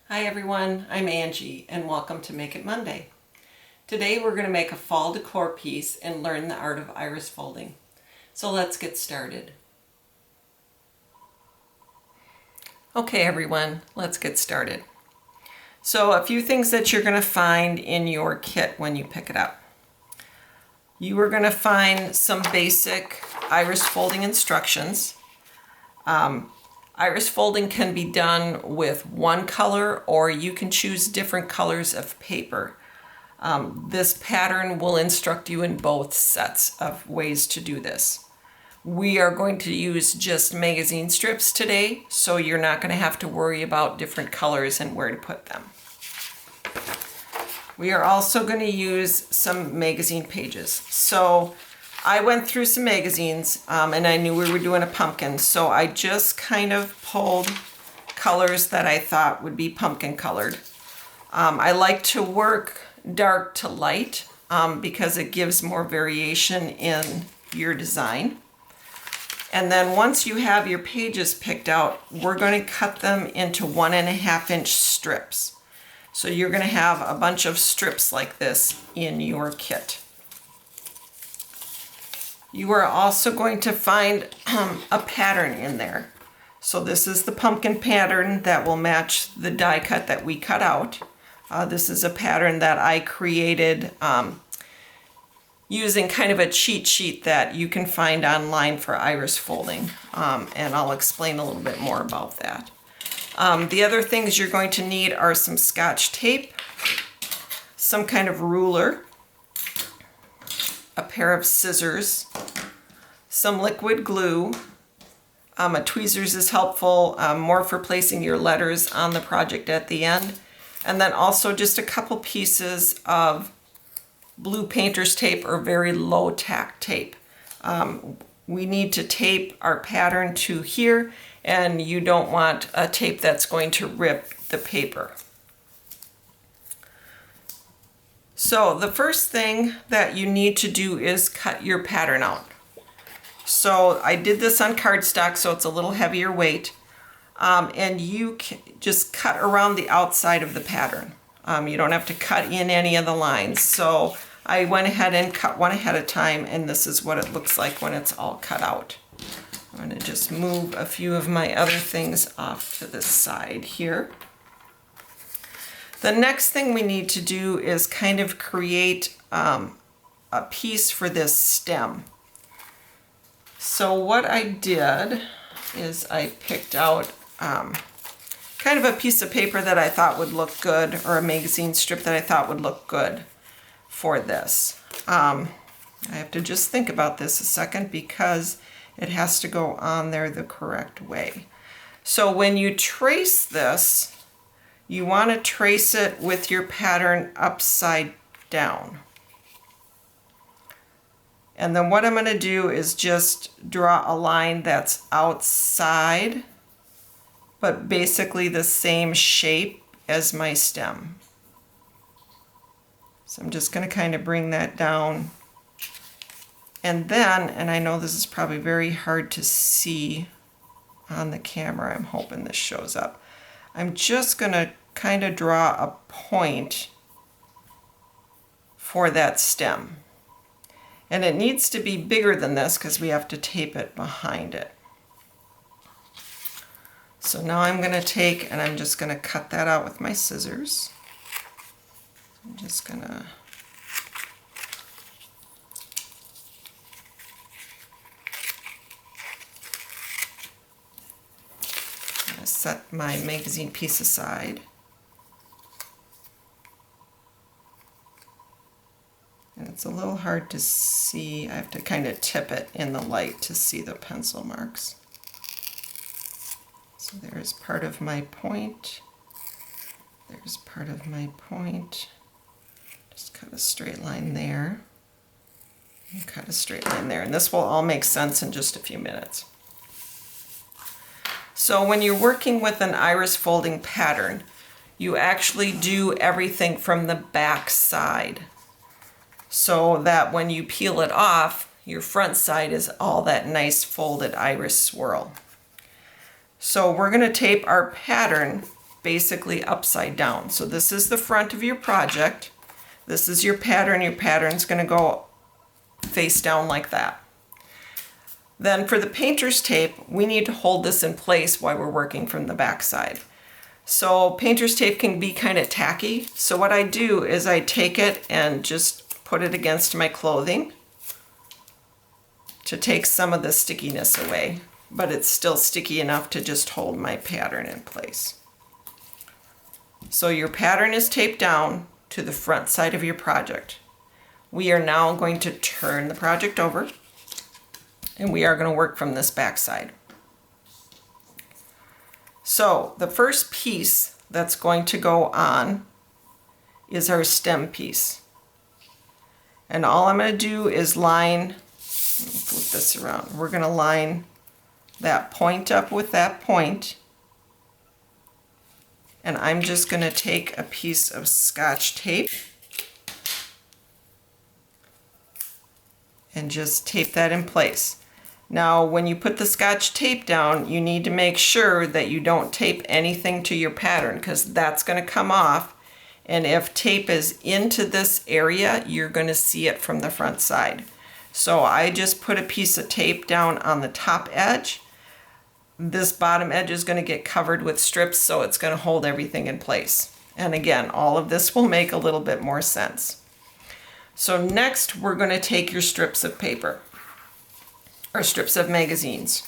Hi everyone, I'm Angie and welcome to Make It Monday. Today we're going to make a fall decor piece and learn the art of iris folding. So let's get started. Okay everyone, let's get started. So a few things that you're going to find in your kit when you pick it up. You are going to find some basic iris folding instructions. Iris folding can be done with one color, or you can choose different colors of paper. This pattern will instruct you in both sets of ways to do this. We are going to use just magazine strips today, so you're not going to have to worry about different colors and where to put them. We are also going to use some magazine pages. So I went through some magazines and I knew we were doing a pumpkin, so I just kind of pulled colors that I thought would be pumpkin colored. I like to work dark to light because it gives more variation in your design. And then once you have your pages picked out, we're going to cut them into 1.5-inch strips. So you're going to have a bunch of strips like this in your kit. You are also going to find a pattern in there. So this is the pumpkin pattern that will match the die cut that we cut out. This is a pattern that I created using kind of a cheat sheet that you can find online for iris folding. And I'll explain a little bit more about that. The other things you're going to need are some Scotch tape, some kind of ruler, a pair of scissors, some liquid glue. A tweezers is helpful, more for placing your letters on the project at the end. And then also just a couple pieces of blue painter's tape or very low tack tape. We need to tape our pattern to here, and you don't want a tape that's going to rip the paper. So the first thing that you need to do is cut your pattern out. So I did this on cardstock, so it's a little heavier weight. And you can just cut around the outside of the pattern. You don't have to cut in any of the lines. So I went ahead and cut one ahead of time, and this is what it looks like when it's all cut out. I'm going to just move a few of my other things off to the side here. The next thing we need to do is kind of create a piece for this stem. So what I did is I picked out kind of a piece of paper that I thought would look good, or a magazine strip that I thought would look good for this. I have to just think about this a second because it has to go on there the correct way. So when you trace this, you want to trace it with your pattern upside down. And then what I'm going to do is just draw a line that's outside, but basically the same shape as my stem. So I'm just going to kind of bring that down. And then, and I know this is probably very hard to see on the camera, I'm hoping this shows up. I'm just going to kind of draw a point for that stem. And it needs to be bigger than this because we have to tape it behind it. So now I'm going to take and I'm just going to cut that out with my scissors. I'm just going to set my magazine piece aside. And it's a little hard to see. I have to kind of tip it in the light to see the pencil marks. So there's part of my point. There's part of my point. Just cut a straight line there. And cut a straight line there. And this will all make sense in just a few minutes. So when you're working with an iris folding pattern, you actually do everything from the back side, so that when you peel it off, your front side is all that nice folded iris swirl. So we're going to tape our pattern basically upside down. So this is the front of your project. This is your pattern. Your pattern's going to go face down like that. Then for the painter's tape, we need to hold this in place while we're working from the back side. So painter's tape can be kind of tacky. So what I do is I take it and just put it against my clothing to take some of the stickiness away, but it's still sticky enough to just hold my pattern in place. So your pattern is taped down to the front side of your project. We are now going to turn the project over, and we are going to work from this back side. So the first piece that's going to go on is our stem piece. And all I'm going to do is line, flip this around, we're going to line that point up with that point. And I'm just going to take a piece of Scotch tape and just tape that in place. Now, when you put the Scotch tape down, you need to make sure that you don't tape anything to your pattern, because that's going to come off. And if tape is into this area, you're going to see it from the front side. So I just put a piece of tape down on the top edge. This bottom edge is going to get covered with strips, so it's going to hold everything in place. And again, all of this will make a little bit more sense. So next, we're going to take your strips of paper, or strips of magazines.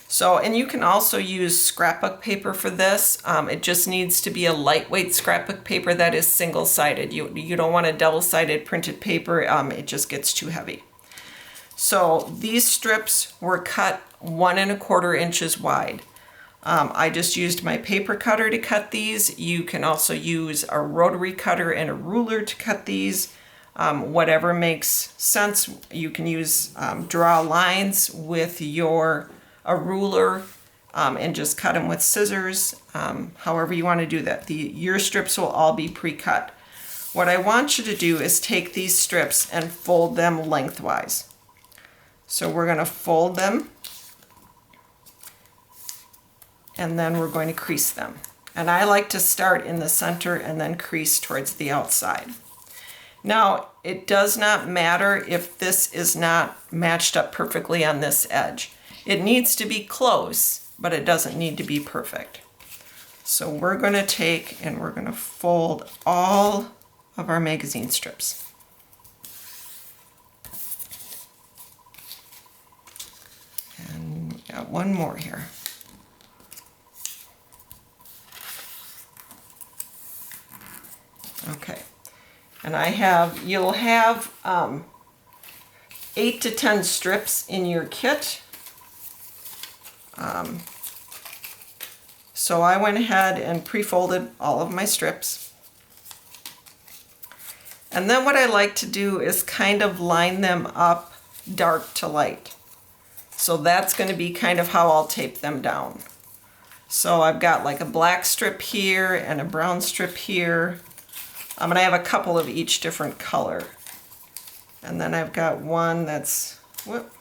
So, and you can also use scrapbook paper for this. It just needs to be a lightweight scrapbook paper that is single-sided. You don't want a double-sided printed paper. It just gets too heavy. So these strips were cut 1 1/4 inches wide. I just used my paper cutter to cut these. You can also use a rotary cutter and a ruler to cut these. Whatever makes sense. You can use draw lines with a ruler and just cut them with scissors. However you want to do that. Your strips will all be pre-cut. What I want you to do is take these strips and fold them lengthwise. So we're going to fold them, and then we're going to crease them. And I like to start in the center and then crease towards the outside. Now, it does not matter if this is not matched up perfectly on this edge. It needs to be close, but it doesn't need to be perfect. So we're going to take and we're going to fold all of our magazine strips. And we got one more here. Okay. And you'll have 8 to 10 strips in your kit. So I went ahead and pre-folded all of my strips. And then what I like to do is kind of line them up dark to light. So that's going to be kind of how I'll tape them down. So I've got like a black strip here and a brown strip here. And I have a couple of each different color. And then I've got one that's, whoop,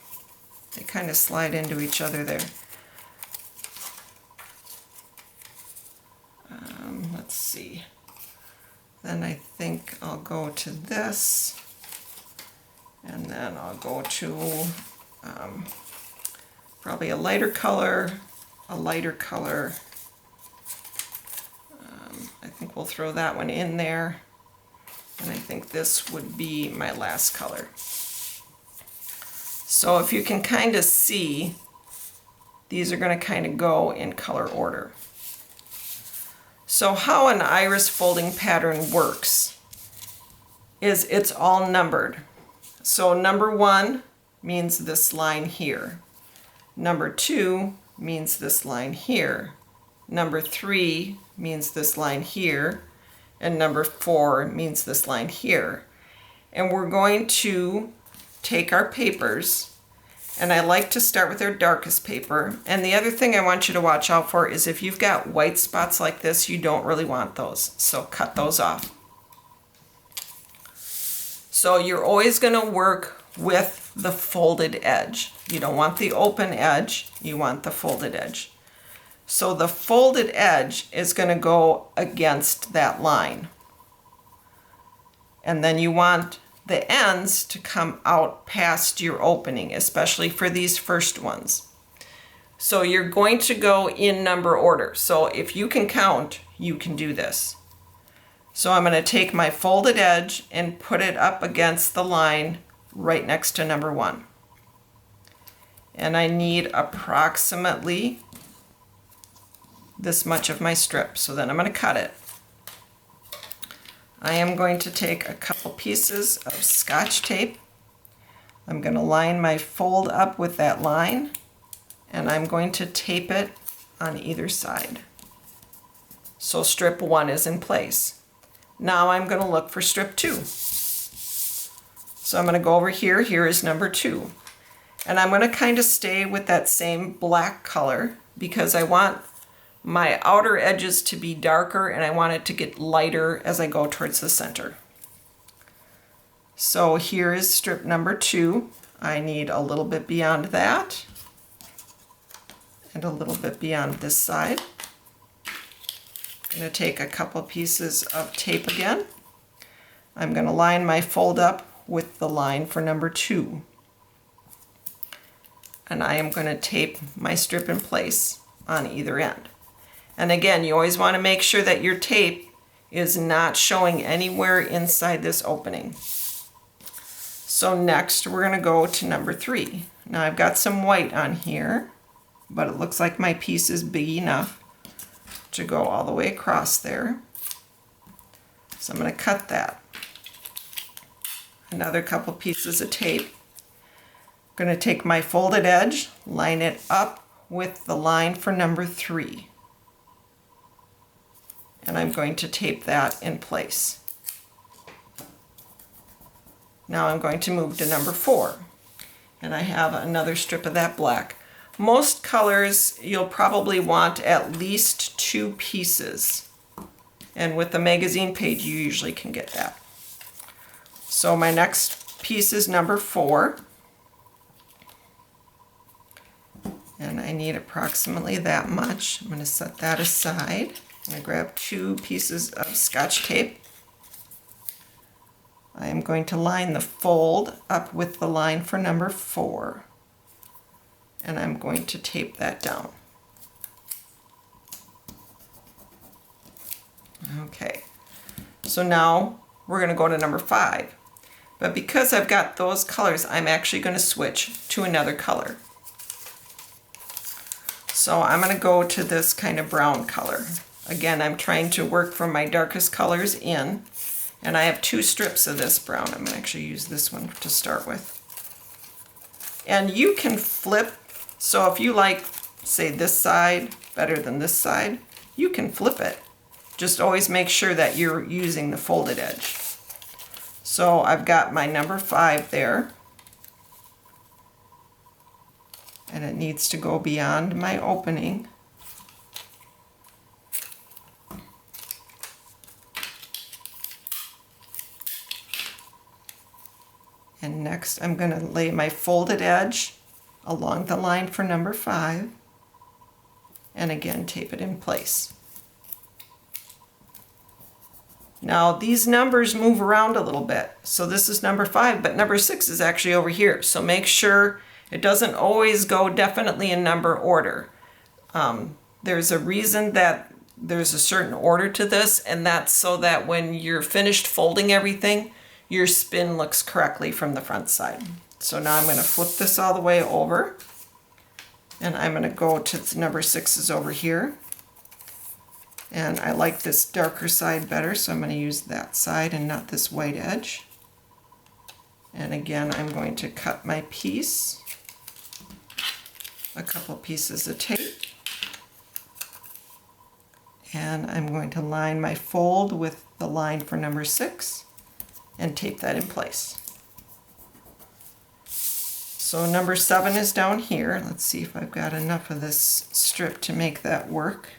they kind of slide into each other there. Let's see. Then I think I'll go to this. And then I'll go to probably a lighter color, a lighter color. I think we'll throw that one in there. And I think this would be my last color. So if you can kind of see, these are going to kind of go in color order. So how an iris folding pattern works is it's all numbered. So number 1 means this line here. Number 2 means this line here. Number 3 means this line here. And number 4 means this line here. And we're going to take our papers, and I like to start with our darkest paper. And the other thing I want you to watch out for is if you've got white spots like this, you don't really want those. So cut those off. So you're always going to work with the folded edge. You don't want the open edge, you want the folded edge. So the folded edge is going to go against that line. And then you want the ends to come out past your opening, especially for these first ones. So you're going to go in number order. So if you can count, you can do this. So I'm going to take my folded edge and put it up against the line right next to number 1. And I need approximately this much of my strip. So then I'm going to cut it. I am going to take a couple pieces of Scotch tape. I'm going to line my fold up with that line, and I'm going to tape it on either side. So strip 1 is in place. Now I'm going to look for strip 2. So I'm going to go over here. Here is number 2. And I'm going to kind of stay with that same black color because I want my outer edges to be darker and I want it to get lighter as I go towards the center. So here is strip number 2. I need a little bit beyond that and a little bit beyond this side. I'm going to take a couple pieces of tape again. I'm going to line my fold up with the line for number 2. And I am going to tape my strip in place on either end. And again, you always want to make sure that your tape is not showing anywhere inside this opening. So next we're going to go to number 3. Now I've got some white on here, but it looks like my piece is big enough to go all the way across there. So I'm going to cut that. Another couple pieces of tape. I'm going to take my folded edge, line it up with the line for number 3. And I'm going to tape that in place. Now I'm going to move to number 4. And I have another strip of that black. Most colors you'll probably want at least 2 pieces. And with the magazine page you usually can get that. So my next piece is number 4. And I need approximately that much. I'm going to set that aside. I'm going to grab 2 pieces of Scotch tape. I am going to line the fold up with the line for number 4. And I'm going to tape that down. Okay, so now we're going to go to number 5. But because I've got those colors, I'm actually going to switch to another color. So I'm going to go to this kind of brown color. Again, I'm trying to work from my darkest colors in, and I have 2 strips of this brown. I'm going to actually use this one to start with. And you can flip, so if you like, say, this side better than this side, you can flip it. Just always make sure that you're using the folded edge. So I've got my number 5 there. And it needs to go beyond my opening. And next I'm going to lay my folded edge along the line for number 5 and again tape it in place. Now these numbers move around a little bit. So this is number 5, but number 6 is actually over here. So make sure it doesn't always go definitely in number order. There's a reason that there's a certain order to this, and that's so that when you're finished folding everything, your spin looks correctly from the front side. So now I'm going to flip this all the way over, and I'm going to go to number 6 is over here. And I like this darker side better, so I'm going to use that side and not this white edge. And again, I'm going to cut my piece. A couple pieces of tape, and I'm going to line my fold with the line for number 6 and tape that in place. So number 7 is down here. Let's see if I've got enough of this strip to make that work.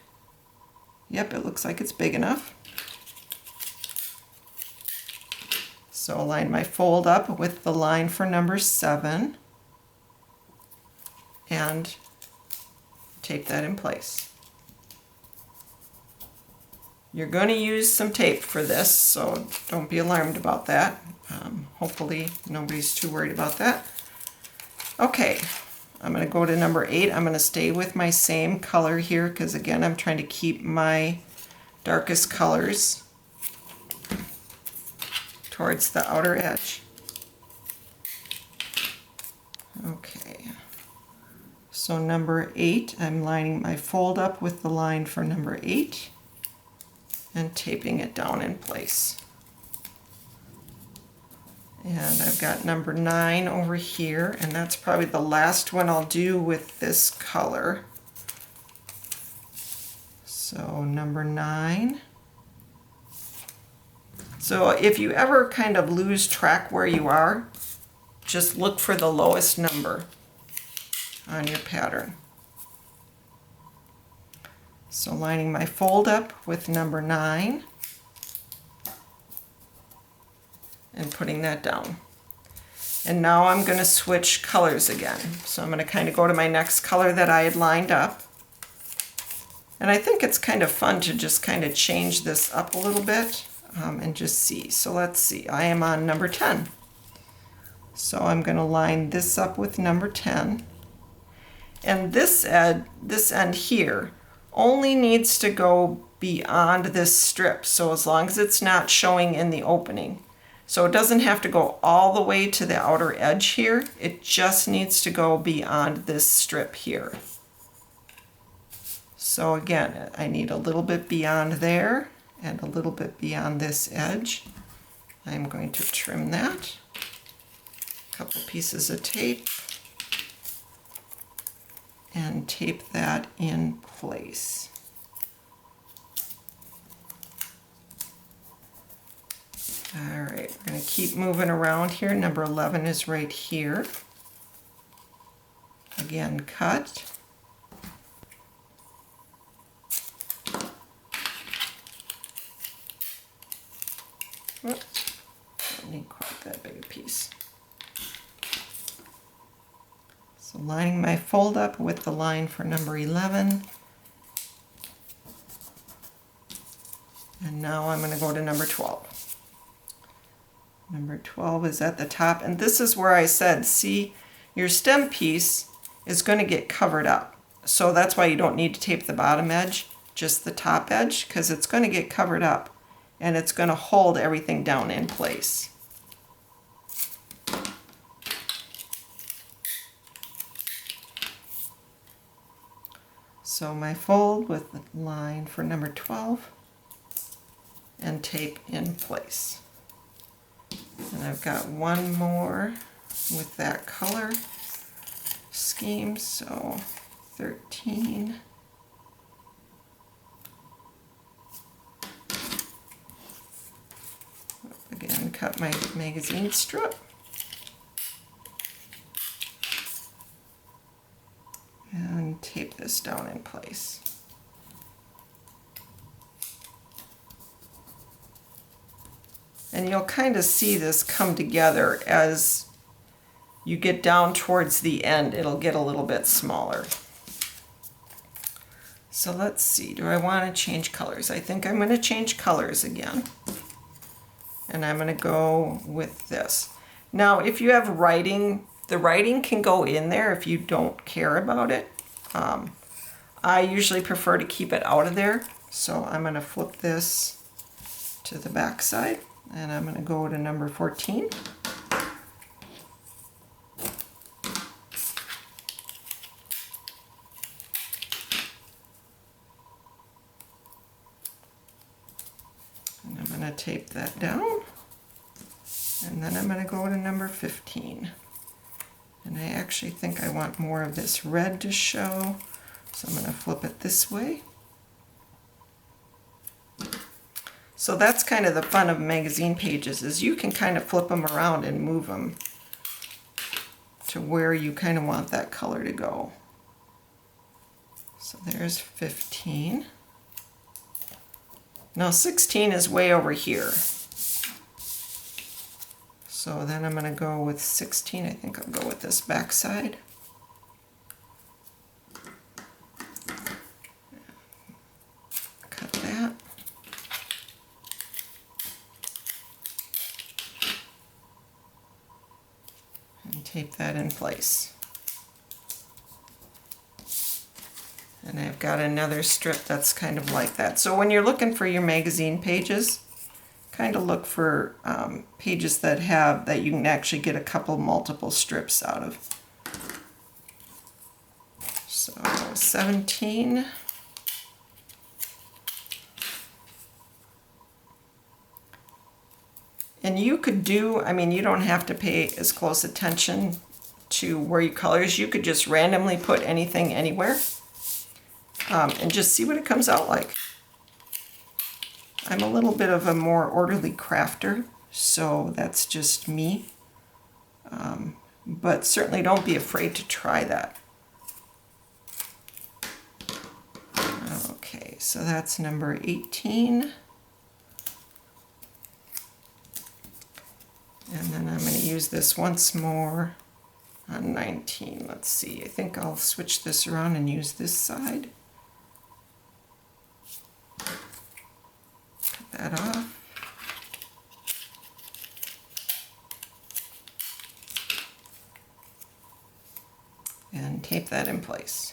Yep, it looks like it's big enough. So I'll line my fold up with the line for number 7. And tape that in place. You're going to use some tape for this, so don't be alarmed about that. Hopefully nobody's too worried about that. Okay, I'm going to go to number 8. I'm going to stay with my same color here because again I'm trying to keep my darkest colors towards the outer edge. Okay, so number 8, I'm lining my fold up with the line for number 8 and taping it down in place. And I've got number 9 over here, and that's probably the last one I'll do with this color. So number 9. So if you ever kind of lose track where you are, just look for the lowest number on your pattern. So lining my fold up with number 9 and putting that down. And now I'm going to switch colors again. So I'm going to kind of go to my next color that I had lined up. And I think it's kind of fun to just kind of change this up a little bit and just see. So let's see, I am on number 10. So I'm going to line this up with number 10. And this end here only needs to go beyond this strip. So as long as it's not showing in the opening. So it doesn't have to go all the way to the outer edge here. It just needs to go beyond this strip here. So again, I need a little bit beyond there and a little bit beyond this edge. I'm going to trim that. A couple pieces of tape and tape that in place. All right, we're going to keep moving around here. Number 11 is right here. Again, cut. Whoops, don't need quite that big a piece. So lining my fold up with the line for number 11. And now I'm going to go to number 12. Number 12 is at the top, and this is where I said, see, your stem piece is going to get covered up. So that's why you don't need to tape the bottom edge, just the top edge, because it's going to get covered up and it's going to hold everything down in place. So my fold with the line for number 12 and tape in place. And I've got one more with that color scheme, so 13. Again, cut my magazine strip. And tape this down in place. And you'll kind of see this come together as you get down towards the end. It'll get a little bit smaller. So let's see, do I want to change colors? I think I'm going to change colors again. And I'm going to go with this. Now, if you have writing, the writing can go in there if you don't care about it. I usually prefer to keep it out of there. So I'm going to flip this to the back side. And I'm going to go to number 14. And I'm going to tape that down. And then I'm going to go to number 15. And I actually think I want more of this red to show. So I'm going to flip it this way. So that's kind of the fun of magazine pages, is you can kind of flip them around and move them to where you kind of want that color to go. So there's 15. Now 16 is way over here. So then I'm going to go with 16. I think I'll go with this back side. Cut that. tape that in place. And I've got another strip that's kind of like that. So when you're looking for your magazine pages, kind of look for pages that you can actually get a couple multiple strips out of. So 17. And you could do, I mean, you don't have to pay as close attention to where your colors. You could just randomly put anything anywhere and just see what it comes out like. I'm a little bit of a more orderly crafter, so that's just me. But certainly don't be afraid to try that. Okay, so that's number 18. And then I'm going to use this once more on 19. Let's see, I think I'll switch this around and use this side. Cut that off. And tape that in place.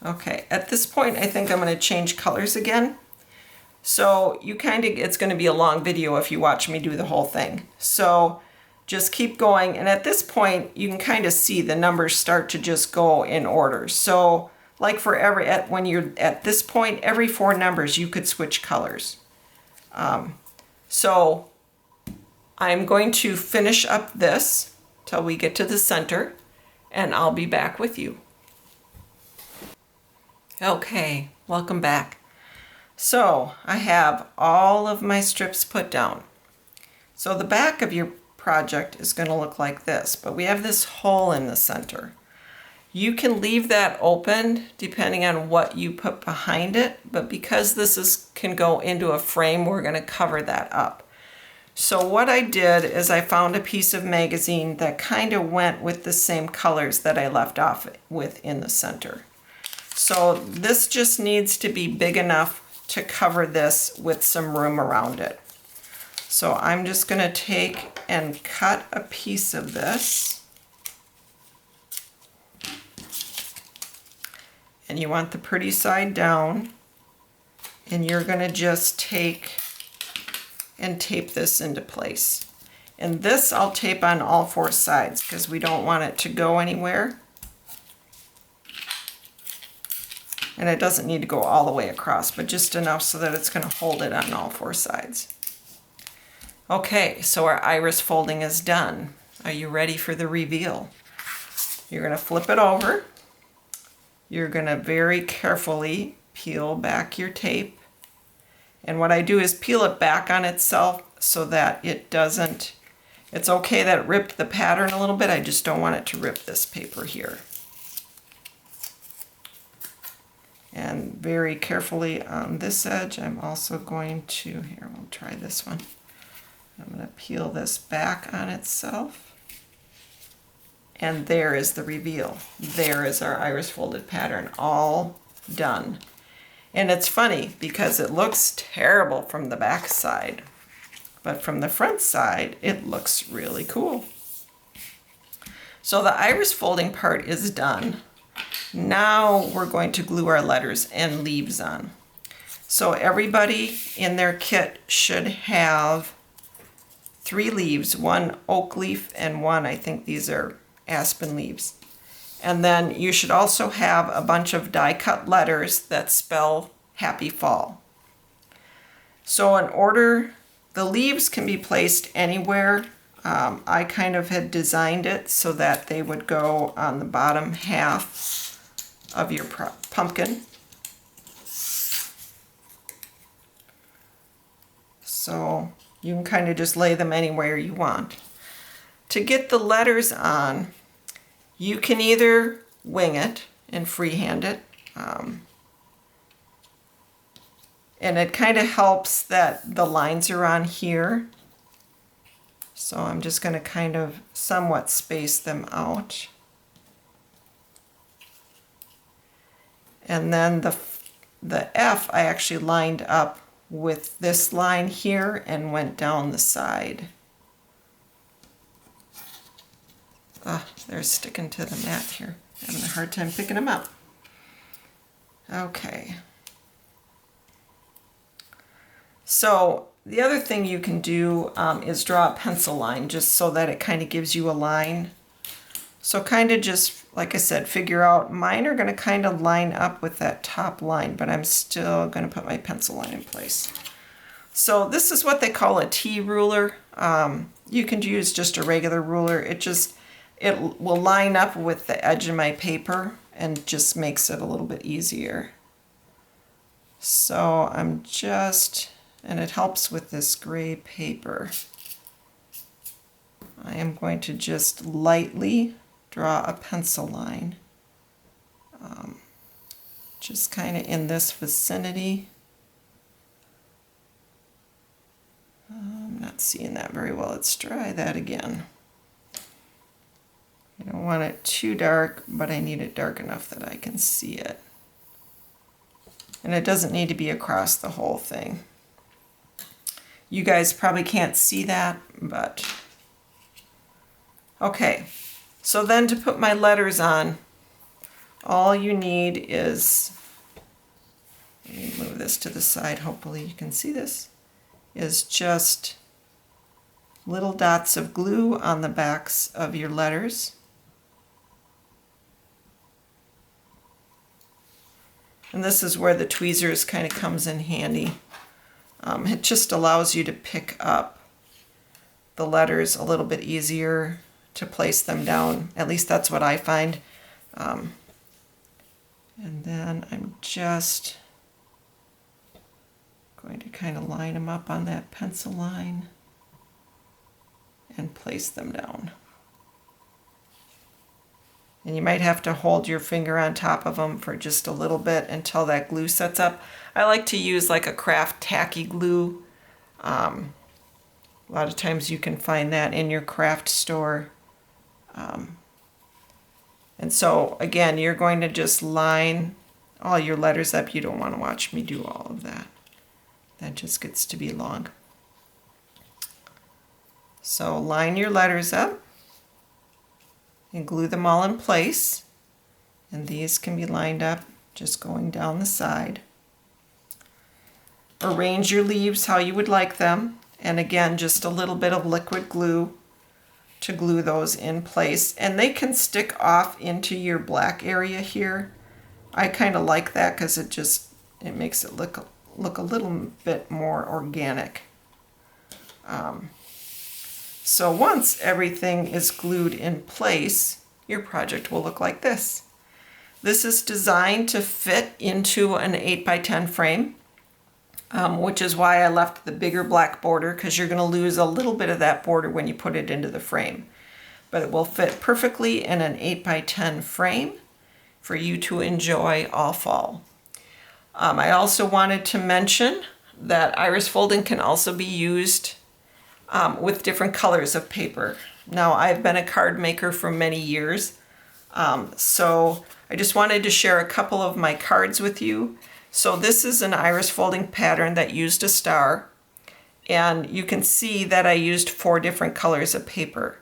Okay, at this point I think I'm going to change colors again. So it's going to be a long video if you watch me do the whole thing. So just keep going, and at this point you can kind of see the numbers start to just go in order. So like when you're at this point, every 4 numbers you could switch colors. So I'm going to finish up this till we get to the center, and I'll be back with you. Okay, welcome back. So I have all of my strips put down. So the back of your project is going to look like this, but we have this hole in the center. You can leave that open depending on what you put behind it, but because this can go into a frame, we're going to cover that up. So what I did is I found a piece of magazine that kind of went with the same colors that I left off with in the center. So this just needs to be big enough to cover this with some room around it. So I'm just going to take and cut a piece of this. And you want the pretty side down. And you're going to just take and tape this into place. And this I'll tape on all 4 sides because we don't want it to go anywhere. And it doesn't need to go all the way across, but just enough so that it's going to hold it on all 4 sides. Okay, so our iris folding is done. Are you ready for the reveal? You're going to flip it over. You're going to very carefully peel back your tape. And what I do is peel it back on itself so that it doesn't, it's okay that it ripped the pattern a little bit, I just don't want it to rip this paper here. And very carefully on this edge, I'm also going to, here, we'll try this one. I'm going to peel this back on itself. And there is the reveal. There is our iris folded pattern, all done. And it's funny because it looks terrible from the back side, but from the front side, it looks really cool. So the iris folding part is done. Now we're going to glue our letters and leaves on. So everybody in their kit should have 3 leaves, 1 oak leaf and 1, I think these are aspen leaves. And then you should also have a bunch of die cut letters that spell Happy Fall. So in order, the leaves can be placed anywhere. I kind of had designed it so that they would go on the bottom half of your pumpkin. So you can kind of just lay them anywhere you want. To get the letters on, you can either wing it and freehand it, and it kind of helps that the lines are on here. So I'm just going to kind of somewhat space them out. And then the F I actually lined up with this line here and went down the side. They're sticking to the mat here. Having a hard time picking them up. Okay. So the other thing you can do is draw a pencil line just so that it kind of gives you a line. So kind of just, like I said, figure out, mine are going to kind of line up with that top line, but I'm still going to put my pencil line in place. So this is what they call a T ruler. You can use just a regular ruler. It will line up with the edge of my paper and just makes it a little bit easier. So I'm just, and it helps with this gray paper. I am going to just lightly draw a pencil line, just kind of in this vicinity. I'm not seeing that very well. Let's try that again. I don't want it too dark, but I need it dark enough that I can see it. And it doesn't need to be across the whole thing. You guys probably can't see that, but okay. So then to put my letters on, all you need is, let me move this to the side, hopefully you can see this, is just little dots of glue on the backs of your letters. And this is where the tweezers kind of comes in handy. It just allows you to pick up the letters a little bit easier to place them down. At least that's what I find. And then I'm just going to kind of line them up on that pencil line and place them down. And you might have to hold your finger on top of them for just a little bit until that glue sets up. I like to use like a craft tacky glue. A lot of times you can find that in your craft store. And so again, you're going to just line all your letters up. You don't want to watch me do all of that. That just gets to be long. So line your letters up and glue them all in place. And these can be lined up just going down the side. Arrange your leaves how you would like them. And again, just a little bit of liquid glue to glue those in place. And they can stick off into your black area here. I kind of like that because it makes it look a little bit more organic. So once everything is glued in place, your project will look like this. This is designed to fit into an 8x10 frame, which is why I left the bigger black border, because you're going to lose a little bit of that border when you put it into the frame. But it will fit perfectly in an 8x10 frame for you to enjoy all fall. I also wanted to mention that iris folding can also be used with different colors of paper. Now, I've been a card maker for many years, so I just wanted to share a couple of my cards with you. So this is an iris folding pattern that used a star, and you can see that I used 4 different colors of paper,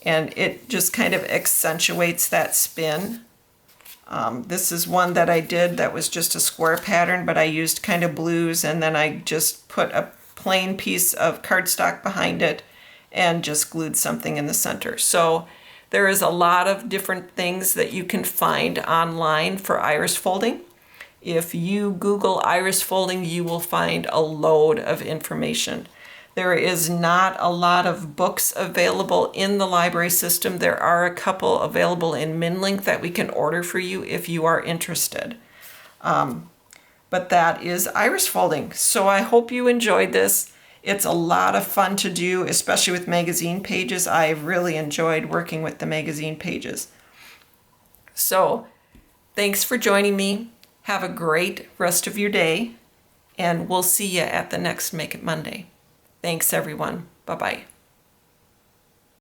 and it just kind of accentuates that spin. This is one that I did that was just a square pattern, but I used kind of blues, and then I just put a plain piece of cardstock behind it and just glued something in the center. So there is a lot of different things that you can find online for iris folding. If you Google iris folding, you will find a load of information. There is not a lot of books available in the library system. There are a couple available in Minlink that we can order for you if you are interested. But that is iris folding. So I hope you enjoyed this. It's a lot of fun to do, especially with magazine pages. I really enjoyed working with the magazine pages. So thanks for joining me. Have a great rest of your day, and we'll see you at the next Make It Monday. Thanks, everyone. Bye-bye.